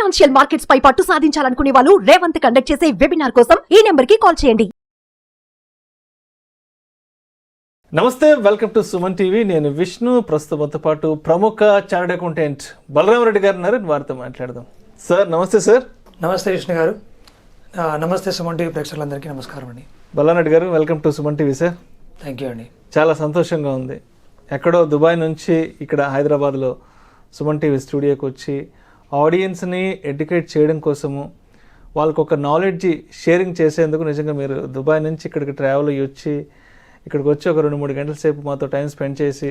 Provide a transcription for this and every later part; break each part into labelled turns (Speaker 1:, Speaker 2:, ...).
Speaker 1: Financial markets పై పట్టు సాధించాలనుకునే వాళ్ళు Revanth conduct చేసే వెబినార్ కోసం ఈ నెంబర్ కి కాల్ చేయండి.
Speaker 2: నమస్తే, వెల్కమ్ టు సుమన్ టీవీ. నేను విష్ణు. ప్రస్తుతంతో పాటు ప్రముఖ చార్టెడ్ అకౌంటెంట్ బలరామరెడ్డి గారు ఉన్నారు. వారితో మాట్లాడదాం. సార్ నమస్తే. సార్
Speaker 3: నమస్తే విష్ణు గారు. నమస్తే సుమన్ టీవీ ప్రేక్షకులందరికీ నమస్కారం అండి.
Speaker 2: బలరామరెడ్డి గారు, welcome to Suman TV. Sir
Speaker 3: thank you అండి.
Speaker 2: చాలా సంతోషంగా ఉంది. ఎక్కడో దుబాయ్ నుంచి ఇక్కడ హైదరాబాద్లో సుమన్ టీవీ స్టూడియోకి వచ్చి ఆడియన్స్ని ఎడ్యుకేట్ చేయడం కోసము, వాళ్ళకు ఒక నాలెడ్జ్ షేరింగ్ చేసేందుకు నిజంగా మీరు దుబాయ్ నుంచి ఇక్కడికి ట్రావెల్ అయ్యి వచ్చి ఇక్కడికి వచ్చి ఒక 2-3 గంటల సేపు మాతో టైం స్పెండ్ చేసి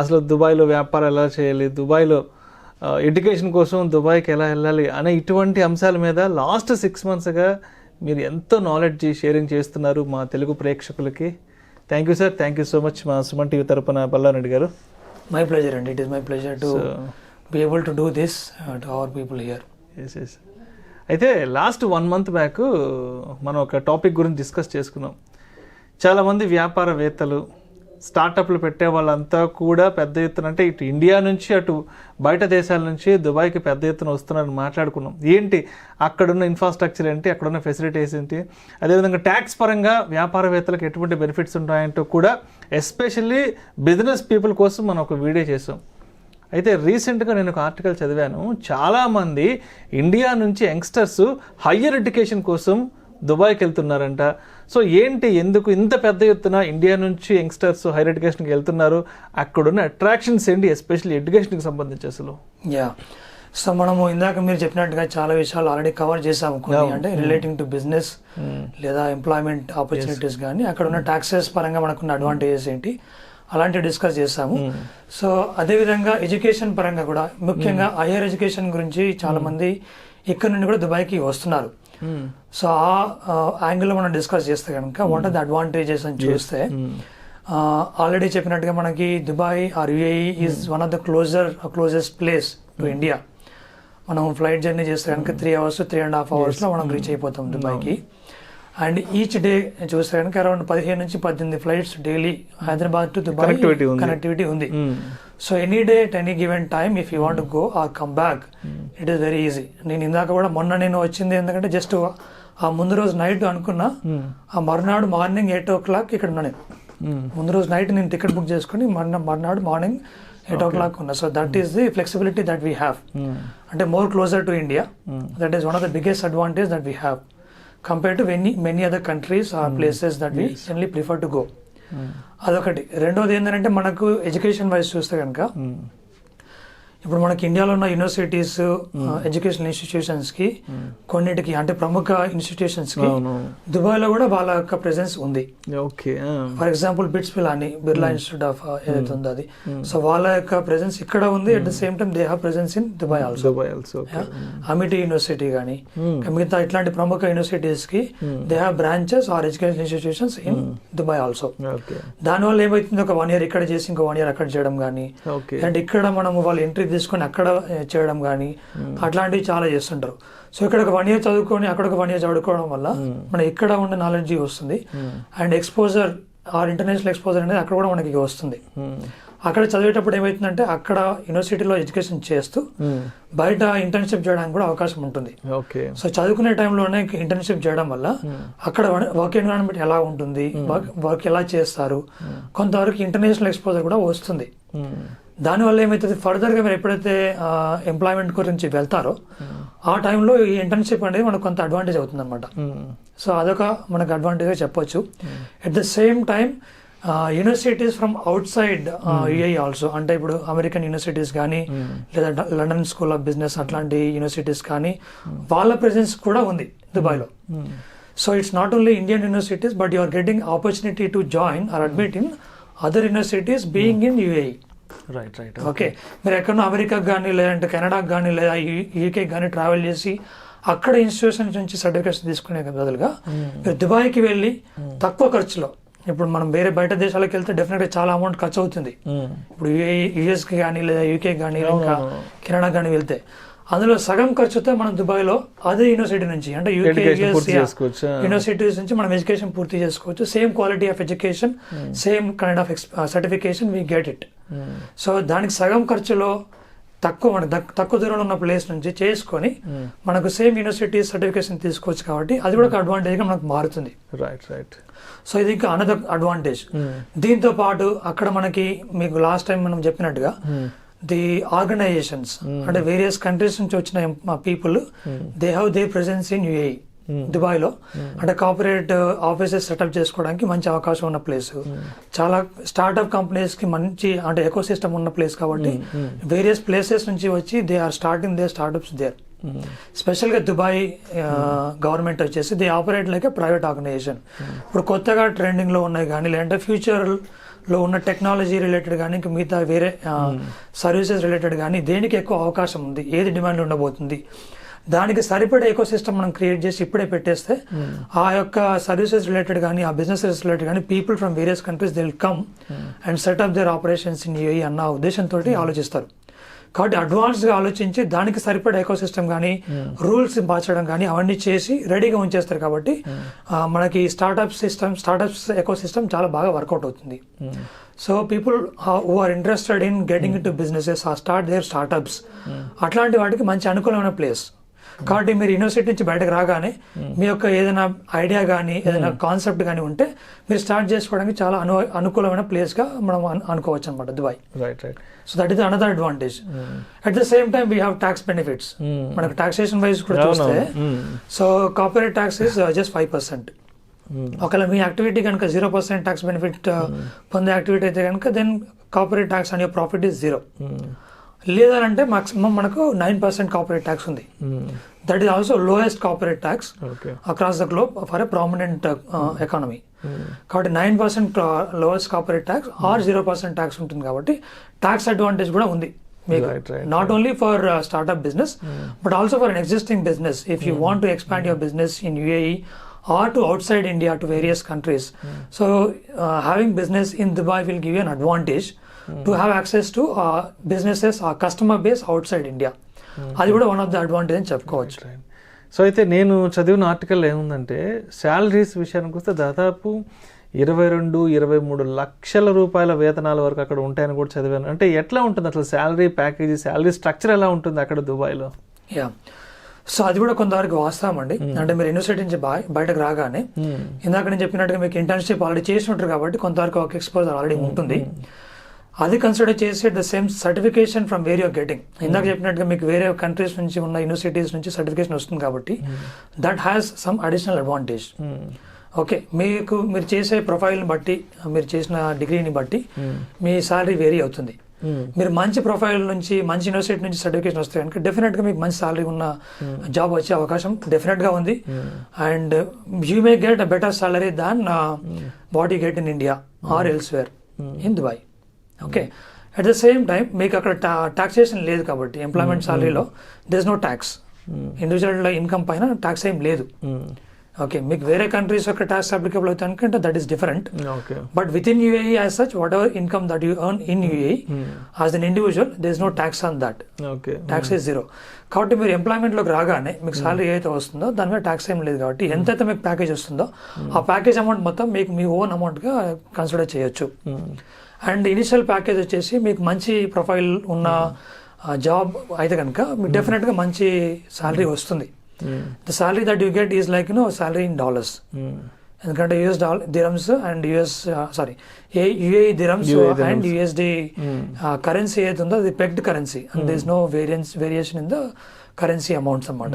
Speaker 2: అసలు దుబాయ్లో వ్యాపారం ఎలా చేయాలి, దుబాయ్లో ఎడ్యుకేషన్ కోసం దుబాయ్కి ఎలా వెళ్ళాలి అనే ఇటువంటి అంశాల మీద లాస్ట్ 6 monthsగా మీరు ఎంతో నాలెడ్జ్ షేరింగ్ చేస్తున్నారు మా తెలుగు ప్రేక్షకులకి. Thank you sir. Thank you so much మా సుమన్ టీవీ తరపున బల్లారెడ్డి గారు.
Speaker 3: మై ప్లెజర్ అండి. It is my pleasure to be able to do this to our people here.
Speaker 2: Yes. అయితే లాస్ట్ 1 month బ్యాక్ మనం ఒక టాపిక్ గురించి డిస్కస్ చేసుకున్నాం. చాలామంది వ్యాపారవేత్తలు, స్టార్టప్లు పెట్టే వాళ్ళంతా కూడా పెద్ద ఎత్తున, అంటే ఇటు ఇండియా నుంచి అటు బయట దేశాల నుంచి దుబాయ్కి పెద్ద ఎత్తున వస్తున్నారని మాట్లాడుకున్నాం. ఏంటి అక్కడున్న ఇన్ఫ్రాస్ట్రక్చర్ ఏంటి, అక్కడున్న ఫెసిలిటీస్ ఏంటి, అదేవిధంగా ట్యాక్స్ పరంగా వ్యాపారవేత్తలకు ఎటువంటి బెనిఫిట్స్ ఉంటాయంటూ కూడా ఎస్పెషల్లీ బిజినెస్ పీపుల్ కోసం మనం ఒక వీడియో చేసాం. అయితే రీసెంట్గా నేను ఒక ఆర్టికల్ చదివాను. చాలామంది ఇండియా నుంచి యంగ్స్టర్స్ హయ్యర్ ఎడ్యుకేషన్ కోసం దుబాయ్కి వెళ్తున్నారంట. సో ఏంటి, ఎందుకు ఇంత పెద్ద ఎత్తున ఇండియా నుంచి యంగ్స్టర్స్ హైయర్ ఎడ్యుకేషన్కి వెళ్తున్నారు, అక్కడున్న అట్రాక్షన్స్ ఏంటి, ఎస్పెషల్లీ ఎడ్యుకేషన్కి సంబంధించి అసలు?
Speaker 3: సో మనము ఇందాక మీరు చెప్పినట్టుగా చాలా విషయాలు ఆల్రెడీ కవర్ చేసాము. కొన్ని అంటే రిలేటింగ్ టు బిజినెస్ లేదా ఎంప్లాయ్మెంట్ ఆపర్చునిటీస్ కానీ, అక్కడ ఉన్న ట్యాక్సెస్ పరంగా మనకున్న అడ్వాంటేజెస్ ఏంటి అలాంటివి డిస్కస్ చేస్తాము. సో అదేవిధంగా ఎడ్యుకేషన్ పరంగా కూడా, ముఖ్యంగా హైయర్ ఎడ్యుకేషన్ గురించి చాలా మంది ఇక్కడ నుండి కూడా దుబాయ్కి వస్తున్నారు. సో ఆ యాంగిల్లో మనం డిస్కస్ చేస్తే కనుక వాట్ ఆర్ ద అడ్వాంటేజెస్ అని చూస్తే, ఆల్రెడీ చెప్పినట్టుగా మనకి Dubai or UAE is one of the closest place to India. మనం ఫ్లైట్ జర్నీ చేస్తే కనుక 3 hours 3.5 hours మనం రీచ్ అయిపోతాం దుబాయ్కి. అండ్ ఈచ్ డే చూస్తే కనుక అరౌండ్ 15 నుంచి 18 flights daily Hyderabad to Dubai connectivity ఉంది. So any day at any given time if you want go or come back, it is very easy. నేను ఇందాక కూడా మొన్న వచ్చింది ఎందుకంటే జస్ట్ ఆ ముందు రోజు నైట్ అనుకున్నా, ఆ మరునాడు మార్నింగ్ 8 o'clock ఇక్కడ ఉన్నా. ముందు రోజు నైట్ నేను టికెట్ బుక్ చేసుకుని మర్నాడు మార్నింగ్ 8 o'clock ఉన్నా. So that is the flexibility that we have. అంటే more closer to India, that is one of the biggest advantage that we have compare to many other countries or places that we generally prefer to go. అదొకటి. రెండోది ఏంటంటే మనకు education wise చూస్తే కనుక, ఇప్పుడు మనకి ఇండియాలో ఉన్న యూనివర్సిటీస్, ఎడ్యుకేషన్ ఇన్స్టిట్యూషన్స్ కి కొన్నిటికి, అంటే ప్రముఖ ఇన్స్టిట్యూషన్స్ కి దుబాయ్లో కూడా వాళ్ళ యొక్క ప్రెసెన్స్ ఉంది. For example BITS Pilani Birla institute of ఏదైతే ఉందో అది, సో వాళ్ళ యొక్క ప్రెసెన్స్ ఇక్కడ ఉంది. At the same time they have presence in Dubai also. Amity university కానీ మిగతా ఇట్లాంటి ప్రముఖ యూనివర్సిటీస్ కి they have branches or education institutions in Dubai also. దానివల్ల ఏమైతుంది, ఒక 1 year ఇక్కడ చేసి ఇంకో 1 year అక్కడ చేయడం కానీ, అండ్ ఇక్కడ మనం వాళ్ళు ఎంట్రీ తీసుకొని అక్కడ చేయడం కానీ అట్లాంటివి చాలా చేస్తుంటారు. సో ఇక్కడ ఒక 1 year చదువుకొని అక్కడ ఒక 1 year చదువుకోవడం వల్ల మన ఇక్కడ ఉన్న నాలెడ్జ్ వస్తుంది. And exposure or international exposure అనేది అక్కడ కూడా మనకి వస్తుంది. అక్కడ చదివేటప్పుడు ఏమవుతుందంటే, అక్కడ యూనివర్సిటీలో ఎడ్యుకేషన్ చేస్తూ బయట ఇంటర్న్షిప్ చేయడానికి కూడా అవకాశం ఉంటుంది. సో చదువుకునే టైంలోనే ఇంటర్న్షిప్ చేయడం వల్ల అక్కడ వర్క్ ఎన్విరాన్మెంట్ ఎలా ఉంటుంది, వర్క్ ఎలా చేస్తారు, కొంతవరకు ఇంటర్నేషనల్ ఎక్స్పోజర్ కూడా వస్తుంది. దానివల్ల ఏమవుతుంది, ఫర్దర్గా మీరు ఎప్పుడైతే ఎంప్లాయ్మెంట్ గురించి వెళ్తారో ఆ టైంలో ఈ ఇంటర్న్షిప్ అనేది మనకు కొంత అడ్వాంటేజ్ అవుతుంది అనమాట. సో అదొక మనకు అడ్వాంటేజ్గా చెప్పొచ్చు. At the same time universities from outside UAE also, అంటే ఇప్పుడు అమెరికన్ యూనివర్సిటీస్ కానీ లేదా లండన్ స్కూల్ ఆఫ్ బిజినెస్ అట్లాంటి యూనివర్సిటీస్ కానీ వాళ్ళ ప్రెసెన్స్ కూడా ఉంది దుబాయ్లో. So it's not only Indian universities, but you are getting opportunity to join or admit in other universities being in UAE.
Speaker 2: Right.
Speaker 3: Okay, మీరు ఎక్కడో అమెరికాకి కానీ లేదంటే కెనడాకి కానీ లేదా యూకే కానీ ట్రావెల్ చేసి అక్కడ ఇన్స్టిట్యూషన్ నుంచి సర్టిఫికేట్స్ తీసుకునే బదులుగా మీరు దుబాయ్కి వెళ్ళి తక్కువ ఖర్చులో, ఇప్పుడు మనం వేరే బయట దేశాలకు వెళ్తే డెఫినెట్గా చాలా అమౌంట్ ఖర్చు అవుతుంది. ఇప్పుడు యుఎస్కి కానీ లేదా యూకే కానీ ఇంకా కెనడా కానీ వెళ్తే అందులో సగం ఖర్చుతో మనం దుబాయ్లో అదే యూనివర్సిటీ నుంచి, అంటే యూనివర్సిటీస్ నుంచి మనం ఎడ్యుకేషన్ పూర్తి చేసుకోవచ్చు. Same quality of education, same kind of certification we get it. So దానికి సగం ఖర్చులో తక్కువ దూరంలో ఉన్న ప్లేస్ నుంచి చేసుకొని మనకు సేమ్ యూనివర్సిటీ సర్టిఫికేషన్ తీసుకోవచ్చు కాబట్టి అది కూడా ఒక అడ్వాంటేజ్గా మనకు మారుతుంది.
Speaker 2: రైట్.
Speaker 3: సో ఇది ఇంకా అనదర్ అడ్వాంటేజ్. దీంతో పాటు అక్కడ మనకి మీకు లాస్ట్ టైం మనం చెప్పినట్టుగా ది ఆర్గనైజేషన్స్ అంటే వేరియస్ కంట్రీస్ నుంచి వచ్చిన people they have their presence in UAE దుబాయ్లో. అంటే కార్పొరేట్ ఆఫీసెస్ సెటప్ చేసుకోవడానికి మంచి అవకాశం ఉన్న ప్లేస్, చాలా స్టార్ట్అప్ కంపెనీస్కి మంచి అంటే ఎకో సిస్టమ్ ఉన్న ప్లేస్ కాబట్టి వేరియస్ ప్లేసెస్ నుంచి వచ్చి they are starting their startups there. స్పెషల్గా దుబాయ్ గవర్నమెంట్ వచ్చేసి they operate like a private organization. ఇప్పుడు కొత్తగా ట్రెండింగ్లో ఉన్నాయి కానీ లేదంటే ఫ్యూచర్లో ఉన్న టెక్నాలజీ రిలేటెడ్ కానీ ఇంకా మిగతా వేరే సర్వీసెస్ రిలేటెడ్ కానీ దేనికి ఎక్కువ అవకాశం ఉంది, ఏది డిమాండ్ ఉండబోతుంది, దానికి సరిపడే ఎకో సిస్టమ్ మనం క్రియేట్ చేసి ఇప్పుడే పెట్టేస్తే ఆ యొక్క సర్వీసెస్ రిలేటెడ్ కానీ ఆ బిజినెసెస్ రిలేటెడ్ కానీ people from various countries they will come and set up their operations in UAE అన్న ఉద్దేశంతో ఆలోచిస్తారు. కాబట్టి అడ్వాన్స్గా ఆలోచించి దానికి సరిపడే ఎకో సిస్టమ్ కానీ రూల్స్ మార్చడం కానీ అవన్నీ చేసి రెడీగా ఉంచేస్తారు. కాబట్టి మనకి స్టార్టప్స్ ఎకో సిస్టమ్ చాలా బాగా వర్కౌట్ అవుతుంది. So people who are interested in getting into businesses or start their startups అట్లాంటి వాటికి మంచి అనుకూలమైన ప్లేస్. కాబట్టి మీరు యూనివర్సిటీ నుంచి బయటకు రాగానే మీ యొక్క ఏదైనా ఐడియా కానీ ఏదైనా కాన్సెప్ట్ కానీ ఉంటే మీరు స్టార్ట్ చేసుకోవడానికి చాలా అనుకూలమైన ప్లేస్గా మనం అనుకోవచ్చు అనమాట Dubai.
Speaker 2: Right.
Speaker 3: So that is another advantage. At the same time we have tax benefits. మనకు టాక్సేషన్ వైజ్ కూడా చూస్తే so corporate tax is just 5%. ఒకవేళ మీ యాక్టివిటీ కనుక 0% ట్యాక్స్ బెనిఫిట్ పొందే యాక్టివిటీ అయితే కనుక then corporate tax on your profit is 0. లేదంటే maximum మనకు 9% కార్పొరేట్ ట్యాక్స్ ఉంది. That is also lowest corporate tax across the globe for a prominent economy. కాబట్టి 9% lowest corporate tax or 0% tax ఉంటుంది. కాబట్టి tax advantage కూడా ఉంది మీకు, not only for startup business but also for an existing business. If you want to expand your business in UAE or to outside India to various countries. So having business in Dubai will give you an advantage to have access to businesses or customer base outside India. అది కూడా one of the advantage అని చెప్పుకోవచ్చు.
Speaker 2: So అయితే నేను చదివిన article ఏముందంటే salaries విషయానికి వస్తే దాదాపు 22-23 లక్షల రూపాయల వేతనాల వరకు అక్కడ ఉంటాయని కూడా చదివాను. అంటే ఎట్లా ఉంటుంది అసలు శాలరీ ప్యాకేజీ, శాలరీ స్ట్రక్చర్ ఎలా ఉంటుంది అక్కడ దుబాయ్లో?
Speaker 3: సో అది కూడా కొంతవరకు వాస్తవం అండి. అంటే మీరు యూనివర్సిటీ నుంచి బయటకు రాగానే ఇందాక నేను చెప్పినట్టుగా మీకు ఇంటర్న్షిప్ ఆల్రెడీ చేసి ఉంటారు కాబట్టి కొంతవరకు ఒక ఎక్స్పోజర్ ఆల్రెడీ ఉంటుంది. అది కన్సిడర్ చేసి the same certification from where you're getting. ఇందాక చెప్పినట్టుగా మీకు వేరే కంట్రీస్ నుంచి ఉన్న యూనివర్సిటీస్ నుంచి సర్టిఫికేషన్ వస్తుంది కాబట్టి that has some additional advantage. Okay, మీరు చేసే ప్రొఫైల్ని బట్టి మీరు చేసిన డిగ్రీని బట్టి మీ శాలరీ వేరీ అవుతుంది. మీరు మంచి ప్రొఫైల్ నుంచి మంచి యూనివర్సిటీ నుంచి సర్టిఫికేషన్ వస్తే కనుక డెఫినెట్గా మీకు మంచి సాలరీ ఉన్న జాబ్ వచ్చే అవకాశం డెఫినెట్గా ఉంది. And you may get a better salary than what you get in India or elsewhere in Dubai. Okay, at the same time మీకు అక్కడ టాక్సేషన్ లేదు కాబట్టి ఎంప్లాయ్మెంట్ సాలరీలో there is no tax. Individual income పైన ట్యాక్స్ ఏం లేదు. Okay, మీకు వేరే కంట్రీస్ యొక్క ట్యాక్స్ అప్లికబుల్ అవుతాయి అనుకుంటే that is different. But within UAE as such whatever income that you earn in UAE as an individual there is no tax on that. Tax is 0. కాబట్టి మీరు ఎంప్లాయ్మెంట్లోకి రాగానే మీకు salary ఏదైతే వస్తుందో దాని మీద ట్యాక్స్ ఏం లేదు. కాబట్టి ఎంతైతే మీకు ప్యాకేజ్ వస్తుందో ఆ ప్యాకేజ్ అమౌంట్ మొత్తం మీకు మీ ఓన్ అమౌంట్గా కన్సిడర్ చేయొచ్చు. అండ్ ఇనిషియల్ ప్యాకేజ్ వచ్చేసి మీకు మంచి ప్రొఫైల్ ఉన్న జాబ్ అయితే కనుక మీకు డెఫినెట్గా మంచి సాలరీ వస్తుంది. The salary that you get is like salary in dollars. ఎందుకంటే US dirhams and UAE dirhams and USD currency ఏది ఉందో అది pegged currency and there is no variation in the currency amounts అన్నమాట.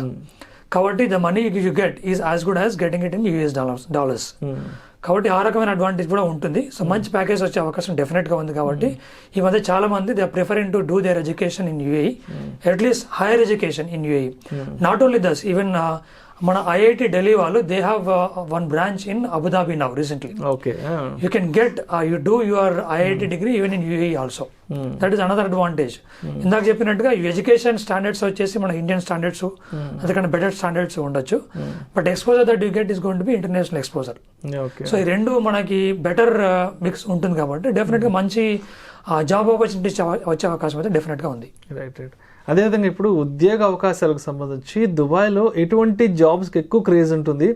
Speaker 3: కాబట్టి the money you get is as good as getting it in US dollars. కాబట్టి ఆ రకమైన advantage కూడా ఉంటుంది. సో మంచి ప్యాకేజ్ వచ్చే అవకాశం డెఫినెట్గా ఉంది. కాబట్టి ఈ మధ్య చాలా మంది they are preferring to do their education in UAE, at least higher education in UAE. Not only this, even మన ఐఐటి ఢిల్లీ వాళ్ళు they have one branch in Abu Dhabi now recently. You can get you do your IIT degree even in UAE also. That is another advantage. ఇందాక చెప్పినట్టుగా education standards వచ్చేసి మన Indian standards అందుకని better standards ఉండొచ్చు. But exposure that you get is going to be international exposure. So ఈ రెండు మనకి better mix ఉంటుంది కాబట్టి డెఫినెట్గా మంచి జాబ్ ఆపర్చునిటీస్ వచ్చే అవకాశం అయితే డెఫినెట్గా ఉంది.
Speaker 2: రైట్. అదేవిధంగా ఇప్పుడు ఉద్యోగ అవకాశాలకు సంబంధించి దుబాయ్లో ఎటువంటి జాబ్స్కి ఎక్కువ క్రేజ్ ఉంటుంది,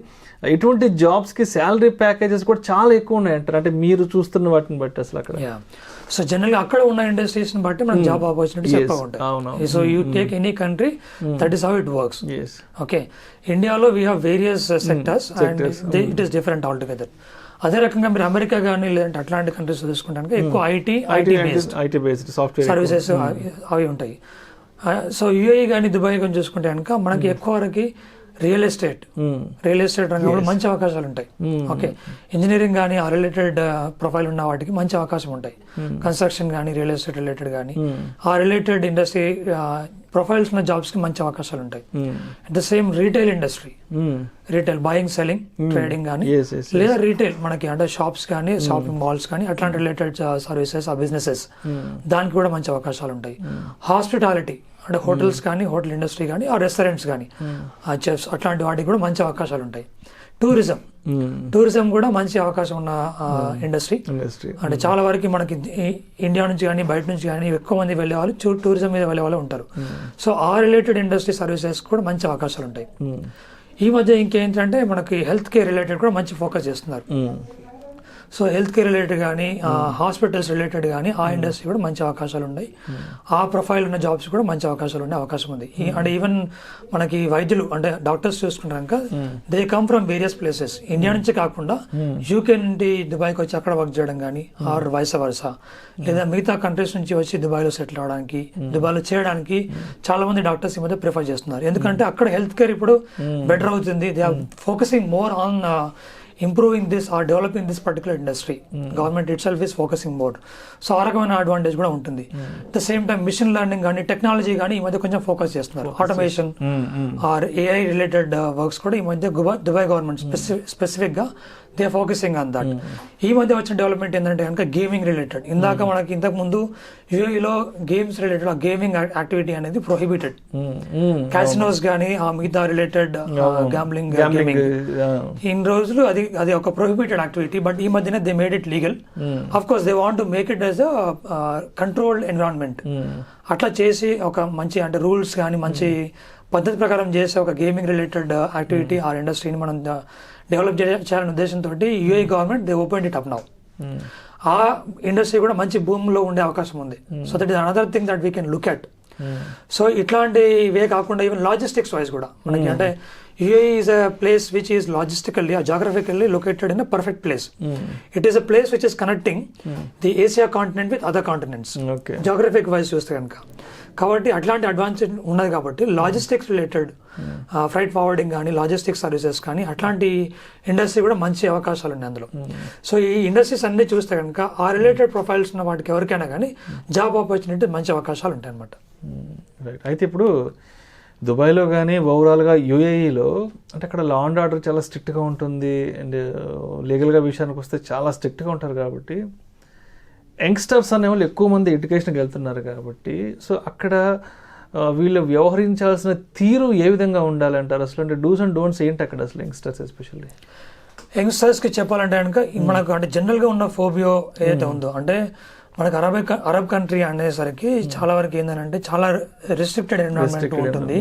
Speaker 2: ఎటువంటి జాబ్స్కి శాలరీ ప్యాకేజెస్ కూడా చాలా ఎక్కువ ఉన్నాయి అంటారు, అంటే మీరు చూస్తున్న వాటిని బట్టి అసలు అక్కడ?
Speaker 3: సో జనరల్గా అక్కడ ఉన్న ఇండస్ట్రీస్ ని బట్టి మనకు జాబ్ ఆపర్చునిటీస్
Speaker 2: Yes.
Speaker 3: ఎక్కువ ఉంటాయి.
Speaker 2: అవును.
Speaker 3: So you take any country, that is how it works.
Speaker 2: Yes.
Speaker 3: Okay, ఇండియాలో we have various sectors and it is different all together. అదే రకంగా మీరు అమెరికా కానీ లేదంటే అట్లాంటి కంట్రీస్ చూసుకుంటానికి ఎక్కువ ఐటీ
Speaker 2: బేస్డ్ సాఫ్ట్వేర్
Speaker 3: సర్వీసెస్ అవి ఉంటాయి. సో యూఏఈ కానీ దుబాయ్ కానీ చూసుకుంటే కనుక మనకి ఎక్కువ వరకు రియల్ ఎస్టేట్ రంగంలో మంచి అవకాశాలు ఉంటాయి. ఓకే, ఇంజనీరింగ్ కానీ ఆ రిలేటెడ్ ప్రొఫైల్ ఉన్న వాటికి మంచి అవకాశం ఉంటాయి. కన్స్ట్రక్షన్ కానీ రియల్ ఎస్టేట్ రిలేటెడ్ కానీ ఆ రిలేటెడ్ ఇండస్ట్రీ ప్రొఫైల్స్ ఉన్న జాబ్స్ కి మంచి అవకాశాలు ఉంటాయి. At the same retail industry, retail buying selling trading కానీ లేదా రీటైల్ మనకి అంటే షాప్స్ కానీ షాపింగ్ మాల్స్ కానీ అట్లాంటి రిలేటెడ్ సర్వీసెస్ ఆ బిజినెసెస్ దానికి కూడా మంచి అవకాశాలు ఉంటాయి. హాస్పిటాలిటీ అంటే హోటల్స్ కానీ హోటల్ ఇండస్ట్రీ కానీ ఆ రెస్టారెంట్స్ కానీ ఆ చెఫ్స్ అట్లాంటి వాటికి కూడా మంచి అవకాశాలు ఉంటాయి. టూరిజం కూడా మంచి అవకాశం ఉన్న ఇండస్ట్రీ. అంటే చాలా వరకు మనకి ఇండియా నుంచి కానీ బయట నుంచి కానీ ఎక్కువ మంది వెళ్ళే వాళ్ళు టూరిజం మీద వెళ్ళే వాళ్ళు ఉంటారు. సో ఆ రిలేటెడ్ ఇండస్ట్రీ సర్వీసెస్ కూడా మంచి అవకాశాలు ఉంటాయి. ఈ మధ్య ఇంకేంటంటే మనకి హెల్త్ కేర్ రిలేటెడ్ కూడా మంచి ఫోకస్ చేస్తున్నారు. సో హెల్త్ కేర్ రిలేటెడ్ కానీ హాస్పిటల్స్ రిలేటెడ్ కానీ ఆ ఇండస్ట్రీ కూడా మంచి అవకాశాలు ఉన్నాయి. ఆ ప్రొఫైల్ ఉన్న జాబ్స్ కూడా మంచి అవకాశాలు ఉండే అవకాశం ఉంది. అంటే ఈవెన్ మనకి వైద్యులు అంటే డాక్టర్స్ చూసుకున్నాక they come from various places. India నుంచి కాకుండా యూకే నుండి దుబాయ్కి వచ్చి అక్కడ వర్క్ చేయడం కానీ ఆర్ వైస్ వర్సా, లేదా మిగతా కంట్రీస్ నుంచి వచ్చి దుబాయ్లో సెటిల్ అవడానికి దుబాయ్లో చేయడానికి చాలా మంది డాక్టర్స్ ఈ మధ్య ప్రిఫర్ చేస్తున్నారు. ఎందుకంటే అక్కడ హెల్త్ కేర్ ఇప్పుడు బెటర్ అవుతుంది. They are focusing more on improving this or developing this particular industry. Government itself is focusing more. So ఆ రకమైన అడ్వాంటేజ్ కూడా ఉంటుంది. At the same time machine learning కానీ టెక్నాలజీ కానీ ఈ మధ్య కొంచెం ఫోకస్ చేస్తున్నారు. Automation or AI related works కూడా ఈ మధ్య దుబాయ్ గవర్నమెంట్ స్పెసిఫిక్ గా they are focusing on that. ఈ మధ్య వచ్చిన డెవలప్మెంట్ ఏంటంటే కనుక గేమింగ్ రిలేటెడ్. మనకి ఇంతకు ముందు యూఏఈలో గేమ్స్ రిలేటెడ్ ఆ గేమింగ్ యాక్టివిటీ అనేది ప్రొహిబిటెడ్. క్యాసినోస్ కానీ ఆ మిగతా రిలేటెడ్ గ్యాంబ్లింగ్ గేమింగ్ ఇన్ని రోజులు అది ఒక ప్రొహిబిటెడ్ యాక్టివిటీ. బట్ ఈ మధ్యన they made it legal. Of course they want to make it as a controlled environment. అట్లా చేసి ఒక మంచి అంటే రూల్స్ కానీ మంచి పద్ధతి ప్రకారం చేసే ఒక గేమింగ్ రిలేటెడ్ యాక్టివిటీ ఆ ఇండస్ట్రీని మనం డెవలప్ చేయాలనే ఉద్దేశంతో UAE government they open it up now. ఆ ఇండస్ట్రీ కూడా మంచి భూమిలో ఉండే అవకాశం ఉంది. So that is another thing that we can look at. So ఇట్లాంటి వే కాకుండా ఈవెన్ లాజిస్టిక్స్ వైజ్ కూడా మనకి అంటే UAE is a place which is logistically geographically located in a perfect place. It is a place which is connecting the Asia continent with other continents geographic wise చూస్తే కనుక. కాబట్టి అట్లాంటి advantage ఉన్నది కాబట్టి logistics related freight forwarding కానీ logistics services కానీ అట్లాంటి industry కూడా మంచి అవకాశాలు ఉన్నాయి అందులో. సో ఈ ఇండస్ట్రీస్ అన్ని చూస్తే కనుక ఆ రిలేటెడ్ ప్రొఫైల్స్ ఉన్న వాటికి ఎవరికైనా కానీ జాబ్ ఆపర్చునిటీ మంచి అవకాశాలు ఉంటాయి అన్నమాట.
Speaker 2: రైట్. అయితే ఇప్పుడు దుబాయ్లో కానీ ఓవరాల్గా యూఏఈలో అంటే అక్కడ లా అండ్ ఆర్డర్ చాలా స్ట్రిక్ట్గా ఉంటుంది అండ్ లీగల్గా విషయానికి వస్తే చాలా స్ట్రిక్ట్గా ఉంటారు కాబట్టి యంగ్స్టర్స్ అనే వాళ్ళు ఎక్కువ మంది ఎడ్యుకేషన్కి వెళ్తున్నారు కాబట్టి సో అక్కడ వీళ్ళు వ్యవహరించాల్సిన తీరు ఏ విధంగా ఉండాలంటారు అసలు? అంటే డూస్ అండ్ డోంట్స్ ఏంటి అక్కడ అసలు యంగ్స్టర్స్ ఎస్పెషల్లీ?
Speaker 3: యంగ్స్టర్స్కి చెప్పాలంటే కనుక మనకు అంటే జనరల్గా ఉన్న ఫోబియో ఏదైతే ఉందో అంటే మనకు అరబ్ కంట్రీ అనేసరికి చాలా వరకు ఏంటంటే చాలా రెస్ట్రిక్టెడ్ ఎన్విరాన్మెంట్ ఉంటుంది.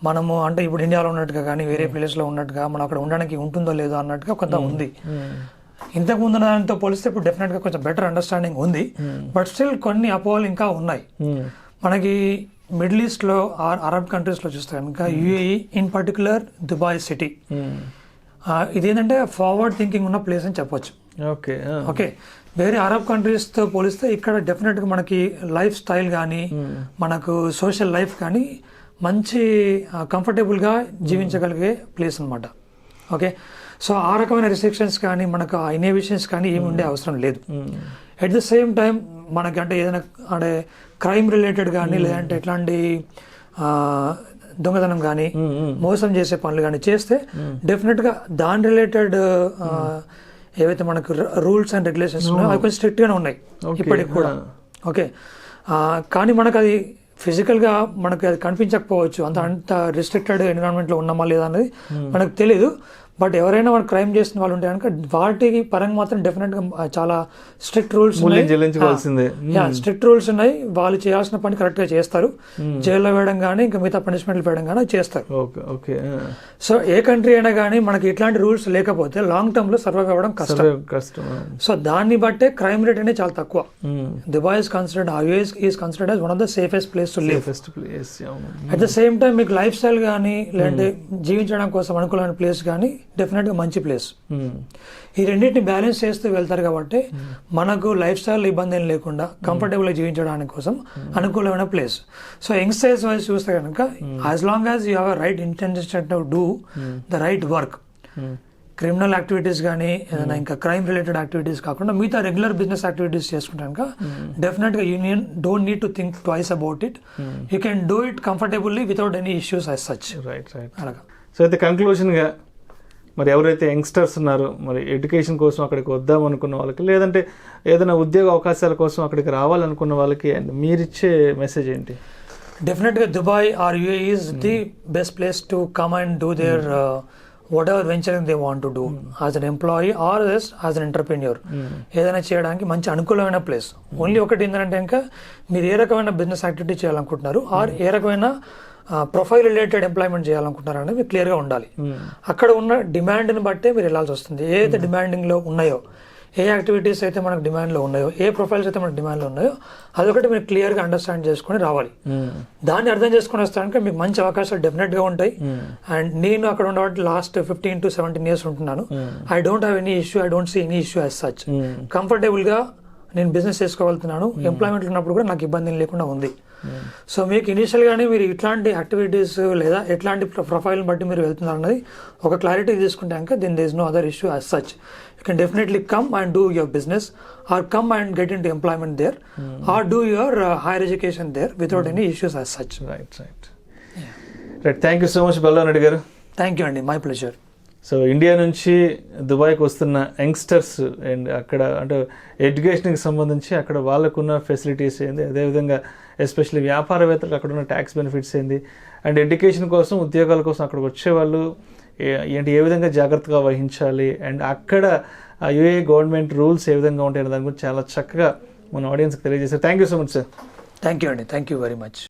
Speaker 3: మనము అంటే ఇప్పుడు ఇండియాలో ఉన్నట్టుగా కానీ వేరే ప్లేస్లో ఉన్నట్టుగా మనం అక్కడ ఉండడానికి ఉంటుందో లేదో అన్నట్టుగా కొంత ఉంది. ఇంతకు ముందు దానితో పోలిస్తే ఇప్పుడు డెఫినెట్ గా కొంచెం బెటర్ అండర్స్టాండింగ్ ఉంది. బట్ స్టిల్ కొన్ని అపోహలు ఇంకా ఉన్నాయి. మనకి మిడిల్ ఈస్ట్ లో అరబ్ కంట్రీస్ లో చూస్తే కనుక UAE in particular Dubai city ఇదేంటంటే ఫార్వర్డ్ థింకింగ్ ఉన్న ప్లేస్ అని చెప్పొచ్చు. ఓకే, వేరే అరబ్ కంట్రీస్ తో పోలిస్తే ఇక్కడ డెఫినెట్ గా మనకి లైఫ్ స్టైల్ కానీ మనకు సోషల్ లైఫ్ కానీ మంచి కంఫర్టబుల్ గా జీవించగలిగే ప్లేస్ అనమాట. ఓకే, సో ఆ రకమైన రిస్ట్రిక్షన్స్ కానీ మనకు ఇన్హిబిషన్స్ కానీ ఏమి ఉండే అవసరం లేదు. అట్ ద సేమ్ టైం మనకి అంటే ఏదైనా అంటే క్రైమ్ రిలేటెడ్ కానీ లేదంటే ఎట్లాంటి దొంగతనం కానీ మోసం చేసే పనులు కానీ చేస్తే డెఫినెట్గా దాని రిలేటెడ్ ఏవైతే మనకు రూల్స్ అండ్ రెగ్యులేషన్స్ ఉన్నాయో అవి కొంచెం స్ట్రిక్ట్గానే ఉన్నాయి ఇప్పటికి కూడా. ఓకే, కానీ మనకు అది ఫిజికల్గా మనకు అది కనిపించకపోవచ్చు, అంత రిస్ట్రిక్టెడ్ ఎన్విరాన్మెంట్లో ఉన్నామా లేదా అనేది మనకు తెలియదు. బట్ ఎవరైనా వాళ్ళు క్రైమ్ చేసిన వాళ్ళు ఉంటే కనుక వాటికి పరంగా మాత్రం డెఫినెట్గా చాలా స్ట్రిక్ట్ రూల్స్
Speaker 2: మూల్యం చెల్లించుకోవాల్సిందే.
Speaker 3: స్ట్రిక్ట్ రూల్స్ ఉన్నాయి. వాళ్ళు చేయాల్సిన పని కరెక్ట్గా చేస్తారు. జైల్లో వేయడం కానీ ఇంకా మిగతా పనిష్మెంట్లు వేయడం కానీ చేస్తారు.
Speaker 2: ఓకే.
Speaker 3: సో ఏ కంట్రీ అయినా కానీ మనకి ఇట్లాంటి రూల్స్ లేకపోతే లాంగ్ టర్మ్ లో సర్వైవ్ అవ్వడం కష్టం. సో దాన్ని బట్టే క్రైమ్ రేట్ అనేది చాలా తక్కువ. Dubai is considered, UAE is considered as one of the safest place to live. At the same time మీకు లైఫ్ స్టైల్ కానీ లేదంటే జీవించడం కోసం అనుకూలమైన ప్లేస్ కానీ డెఫినెట్గా మంచి ప్లేస్. ఈ రెండింటిని బ్యాలెన్స్ చేస్తూ వెళ్తారు కాబట్టి మనకు లైఫ్ స్టైల్ ఇబ్బంది ఏం లేకుండా కంఫర్టబుల్గా జీవించడానికి కోసం అనుకూలమైన ప్లేస్. సో యంగ్స్టర్స్ వైజ్ చూస్తే కనుక as long as you have right intention to do the right work, criminal activities కానీ ఏదైనా ఇంకా క్రైమ్ రిలేటెడ్ యాక్టివిటీస్ కాకుండా మిగతా రెగ్యులర్ బిజినెస్ యాక్టివిటీస్ చేసుకుంటాక డెఫినెట్గా union don't need to think twice about it. You can do it comfortably without any issues as such.
Speaker 2: Right. అలాగా. So అయితే కంక్లూషన్గా మరి ఎవరైతే యంగ్స్టర్స్ ఉన్నారో మరి ఎడ్యుకేషన్ కోసం అక్కడికి వద్దాం అనుకున్న వాళ్ళకి లేదంటే ఏదైనా ఉద్యోగ అవకాశాల కోసం అక్కడికి రావాలనుకున్న వాళ్ళకి మీరిచ్చే మెసేజ్ ఏంటి?
Speaker 3: డెఫినెట్గా Dubai or UAE is the best place to come and do their whatever venturing they want to do as an employee or as an entrepreneur. ఏదైనా చేయడానికి మంచి అనుకూలమైన ప్లేస్. ఓన్లీ ఒకటి ఏంటంటే ఇంకా మీరు ఏ రకమైన బిజినెస్ యాక్టివిటీ చేయాలనుకుంటున్నారు ఆర్ ఏ రకమైన ప్రొఫైల్ రిలేటెడ్ ఎంప్లాయ్మెంట్ చేయాలనుకుంటున్నారు అనేది మీకు క్లియర్గా ఉండాలి. అక్కడ ఉన్న డిమాండ్ని బట్టే మీరు వెళ్ళాల్సి వస్తుంది. ఏదైతే డిమాండింగ్లో ఉన్నాయో, ఏ యాక్టివిటీస్ అయితే మనకు డిమాండ్లో ఉన్నాయో, ఏ ప్రొఫైల్స్ అయితే మనకు డిమాండ్లో ఉన్నాయో అదొకటి మీరు క్లియర్గా అండర్స్టాండ్ చేసుకొని రావాలి. దాన్ని అర్థం చేసుకుని వస్తానికి మీకు మంచి అవకాశాలు డెఫినెట్గా ఉంటాయి. అండ్ నేను అక్కడ ఉండబట్టి లాస్ట్ 15 to 17 years ఉంటున్నాను. I don't have any issue, I don't see any issue as such. కంఫర్టబుల్గా నేను బిజినెస్ చేసుకోగలుగుతున్నాను. ఎంప్లాయ్మెంట్ ఉన్నప్పుడు కూడా నాకు ఇబ్బంది లేకుండా ఉంది. సో మీకు ఇనిషియల్గానే మీరు ఇట్లాంటి యాక్టివిటీస్ లేదా ఎట్లాంటి ప్రొఫైల్ని బట్టి మీరు వెళ్తున్నారు అన్నది ఒక క్లారిటీ తీసుకుంటాక then there is no other issue as such. You can definitely come and do your business or come and get into employment there or do your higher education there without any issues as such.
Speaker 2: Right. Thank you so much Ballan Reddy garu.
Speaker 3: Thank you అండి, my pleasure.
Speaker 2: So India నుంచి దుబాయ్కి వస్తున్న youngsters and అక్కడ అంటే ఎడ్యుకేషన్కి సంబంధించి అక్కడ వాళ్ళకున్న ఫెసిలిటీస్ ఏంది, అదేవిధంగా ఎస్పెషల్లీ వ్యాపారవేత్తలకు అక్కడ ఉన్న ట్యాక్స్ బెనిఫిట్స్ ఏంది, అండ్ ఎడ్యుకేషన్ కోసం ఉద్యోగాల కోసం అక్కడికి వచ్చేవాళ్ళు ఏంటి ఏ విధంగా జాగ్రత్తగా వహించాలి, అండ్ అక్కడ యుఏఈ గవర్నమెంట్ రూల్స్ ఏ విధంగా ఉంటాయనే దాని గురించి చాలా చక్కగా మన ఆడియన్స్కి తెలియజేశారు. Thank you so much sir.
Speaker 3: Thank you అండి, థ్యాంక్ యూ వెరీ మచ్.